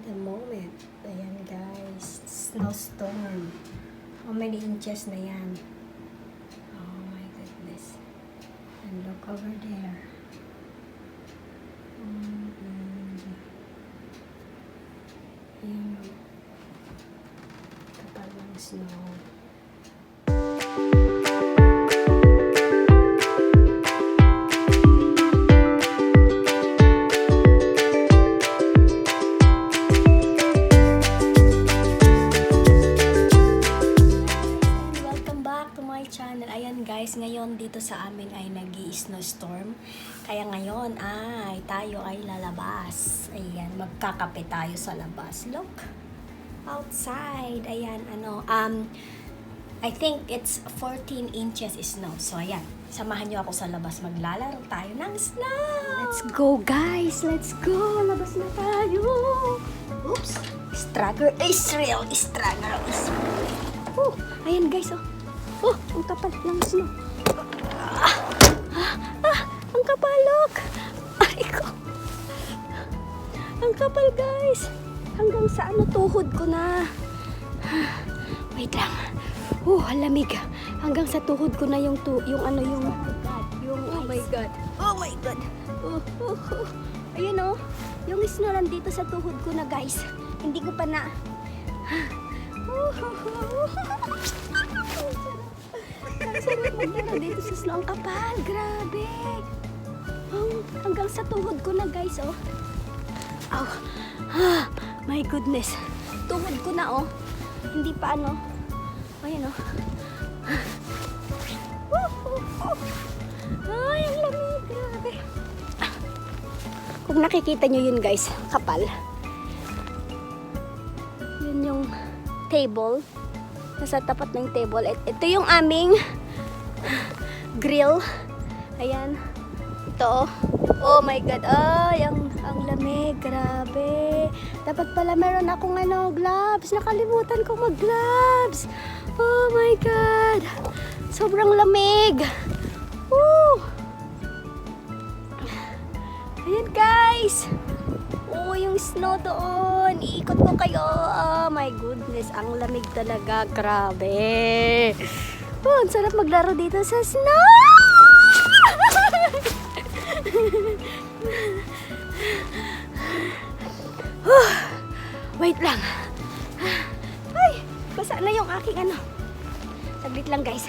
the moment. Ayan guys, snowstorm. How many inches na yan? Oh my goodness. And look over there. Ayan o. Kapal ng snow. Channel. Ayan guys, ngayon dito sa amin ay nag-i-snowstorm. Kaya ngayon ay tayo ay lalabas. Ayan, magkakape tayo sa labas. Look, outside. Ayan, I think it's 14 inches snow. So ayan, samahan nyo ako sa labas. Maglalaro tayo ng snow. Let's go guys, let's go. Labas na tayo. Oops, struggle Israel. Ayan guys, oh. Oh, ang kapal ng snow. Ang kapal, look. Ay ko. Ang kapal, guys. Hanggang sa tuhod ko na. Wait lang. Oh, lamig. Hanggang sa tuhod ko na yung oh my god. Ayun oh. Yung snow nandito sa tuhod ko na, guys. Hindi ko pa na. Sarap maglaro dito sa snow. Ang kapal, grabe. Hanggang sa tuhod ko na guys, oh. Oh. My goodness. Tuhod ko na, oh. Hindi pa ano. Ayan, oh. Ay, ang lamig, grabe. Kung nakikita nyo yun guys, kapal. Yun yung table. Nasa tapat ng table. Ito yung aming grill. Ayan. Ito. Oh my god. Ay, ang lamig. Grabe. Dapat pala meron akong gloves. Nakalimutan ko mag-gloves. Oh my god. Sobrang lamig. Woo. Ayan guys. Oh, yung snow doon. Iikot ko kayo. Oh my goodness. Ang lamig talaga. Grabe. Oh, ang sarap maglaro dito sa snow. Wait lang. Ay, basa na yung aking Saglit lang guys.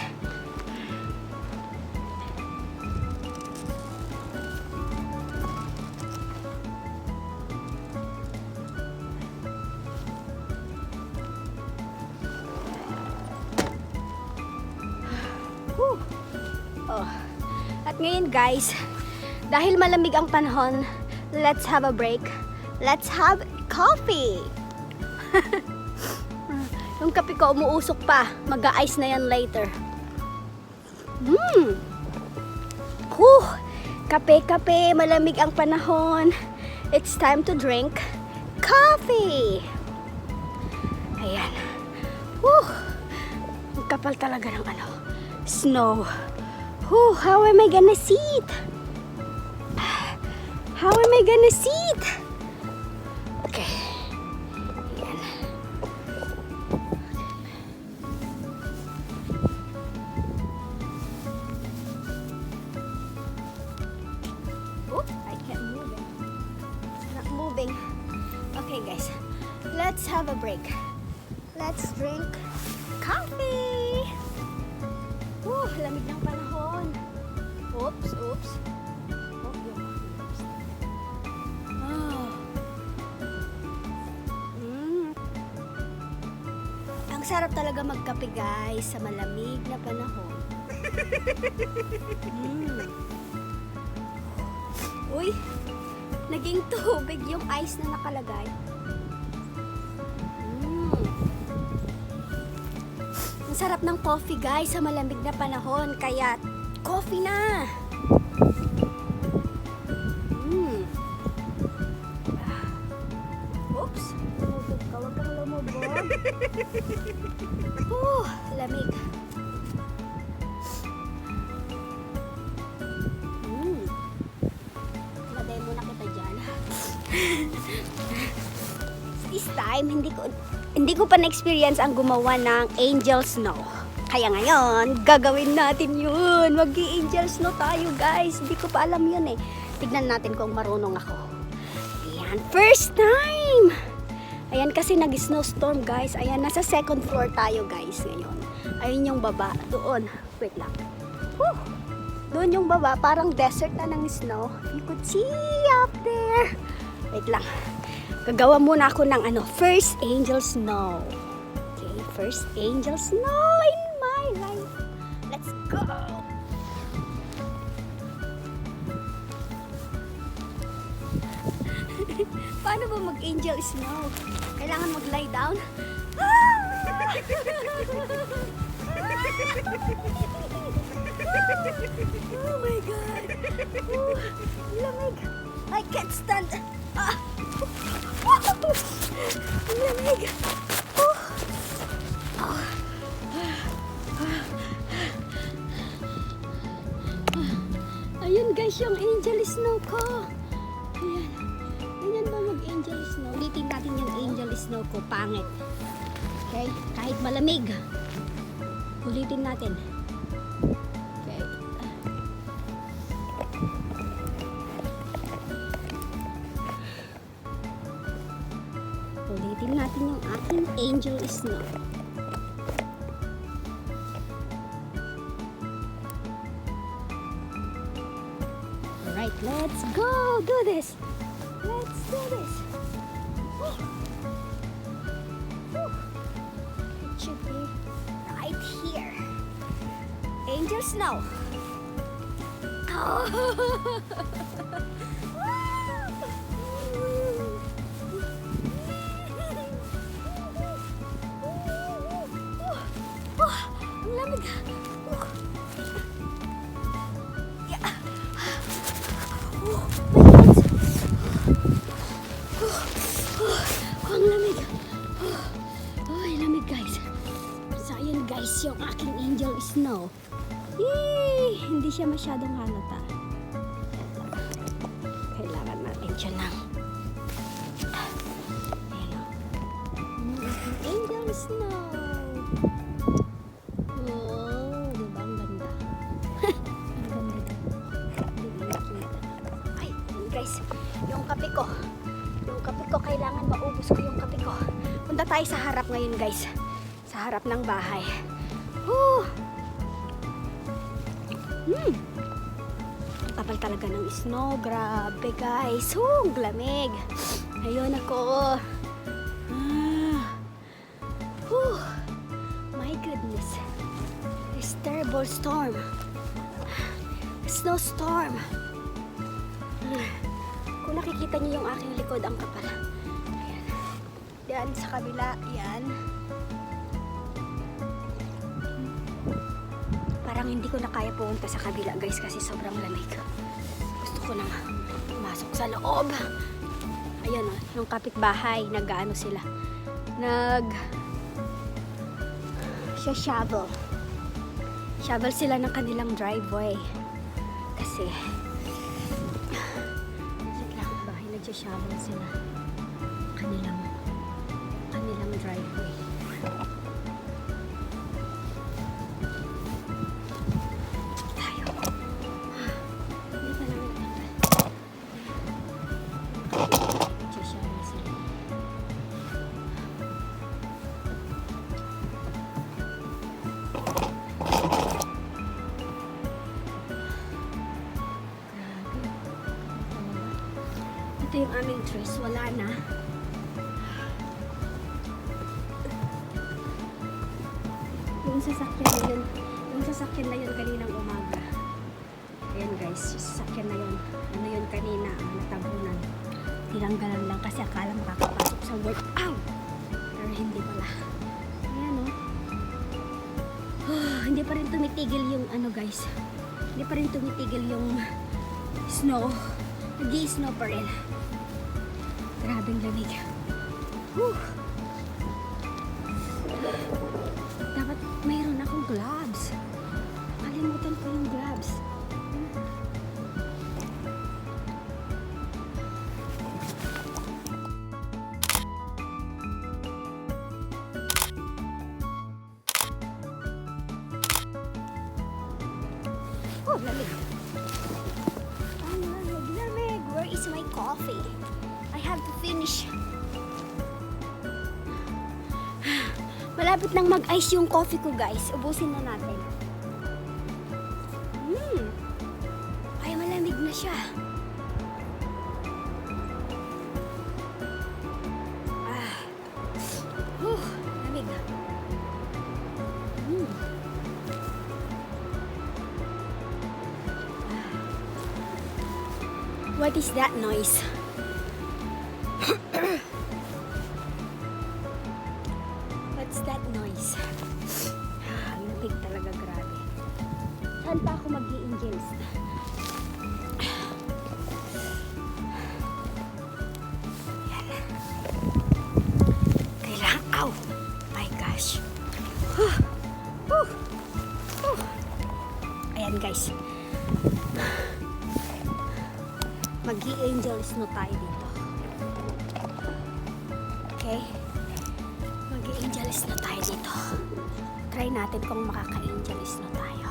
Oh. At ngayon guys, dahil malamig ang panahon, let's have a break. Let's have coffee. Yung kape ko umuusok pa. Mag-a-ice na yan later. Kape, malamig ang panahon. It's time to drink coffee. Ayan. Ang kapal talaga ng snow. How am I gonna sit? Okay. Ayan. I can't move it. It's not moving. Okay guys, let's have a break. Let's drink coffee. Lamig ng panahon. Oops. Ang sarap talaga magkape guys sa malamig na panahon. Uy, naging tubig yung ice na nakalagay. Ang sarap ng coffee guys sa malamig na panahon, kaya coffee na. Oops, lumubog ka, huwag kang lumubog. Lamig. first time, hindi ko pa na-experience ang gumawa ng angel snow. Kaya ngayon, gagawin natin yun. Mag-i-angel snow tayo, guys. Hindi ko pa alam yun eh. Tignan natin kung marunong ako. Ayan, first time! Ayan, kasi nag-snowstorm, guys. Ayan, nasa second floor tayo, guys, ngayon. Ayun yung baba. Doon. Wait lang. Whew! Doon yung baba. Parang desert na ng snow. You could see up there. Wait lang. Gagawa muna ako ng first angel snow. Okay, first angel snow in my life. Let's go! Paano ba mag-angel snow? Kailangan mag-lie down? Oh my God! Oh, lamig! I can't stand! Lamig! Oh. Oh. Ayun guys, yung angel snow ko. Ayan. Ganyan ba mag-angel snow? Ulitin natin yung angel snow ko. Pangit. Okay? Kahit malamig. Ulitin natin. Okay. Ulitin natin yung aking angel snow. Alright, let's go! Do this! Let's do this! Woo. Woo. It should be right here. Angel snow! Oh. Ang lamig. Yeah. Oh, my hands. Ang lamig. Ay, lamig guys. So, ayan guys, yung aking angel snow. Yay! Hindi siya masyadong halata. Kailangan natin siya ng angel snow. Oh, diba ang ganda? Ang ganda ka. Hindi ko nakita. Ay, guys, yung kape ko. Yung kape ko, kailangan maubos ko yung kape ko. Punta tayo sa harap ngayon, guys. Sa harap ng bahay. Whew! Ang kapal talaga ng snow. Grabe, guys. Ang lamig. Ayun ako. Whew. My goodness. This terrible storm. Snowstorm. Kung nakikita niyo yung aking likod, ang kapal. Ayan. Yan sa kabila. Yan. Parang hindi ko na kaya pumunta sa kabila, guys, kasi sobrang lamig. Gusto ko nang pumasok sa loob. Ayan, yung kapitbahay, nag-ano sila. Shovel. Shovel sila ng kanilang driveway. Kasi bahay, nag-shovel sila kanilang driveway. Tayo. Hindi pa namin natanggal. Nag-shovel sila. Ito yung aming trees, wala na. Yung sasakyan na yun kaninang umaga. Ayan guys, yung sasakyan na yun. Ano yun kanina, natabunan. Tinanggalan lang kasi akala makakapasok sa work. Ow! Pero hindi pala. Ayan hindi pa rin tumitigil yung guys. Hindi pa rin tumitigil yung snow. Nag-i-snow pa rin. Grabing lamig. Whew. Dapat mayroon akong gloves. Kalimutan ko yung gloves. coffee. I have to finish. Malapit nang mag-ice yung coffee ko, guys. Ubusin na natin. Ay, malamig na siya. Lamig. What is that noise? What's that noise? Ang lamig talaga, grabe. Saan pa ako mag-i-ingest? Kailangan, ow! My gosh. Ayan, guys. Mag-i-angel snow tayo dito. Okay? Mag-i-angel snow tayo dito. Try natin kung makaka-angel snow tayo.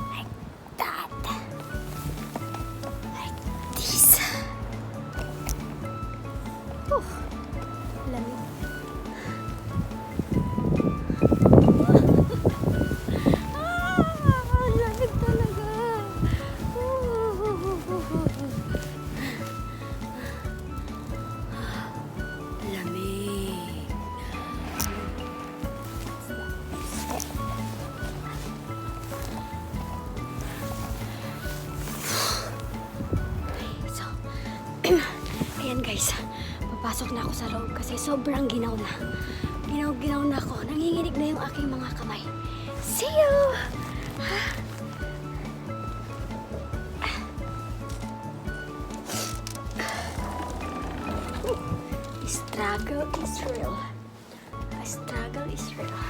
Like that. Like this. Lamig. Lamig talaga. Lamig. So, ayan guys, papasok na ako sa loob kasi sobrang ginaw na. Ginaw na ako. Nanginginig na yung aking mga kamay. See you! Struggle is real. A struggle is real.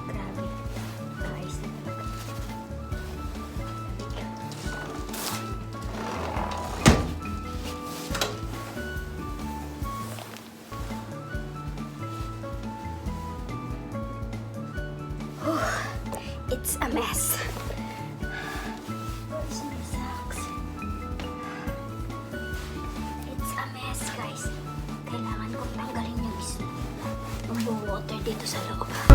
Grabe. Guys. It's a mess. Where's my socks? It's a mess, guys. Kailangan kong tanggalin yung mag-water dito sa loob.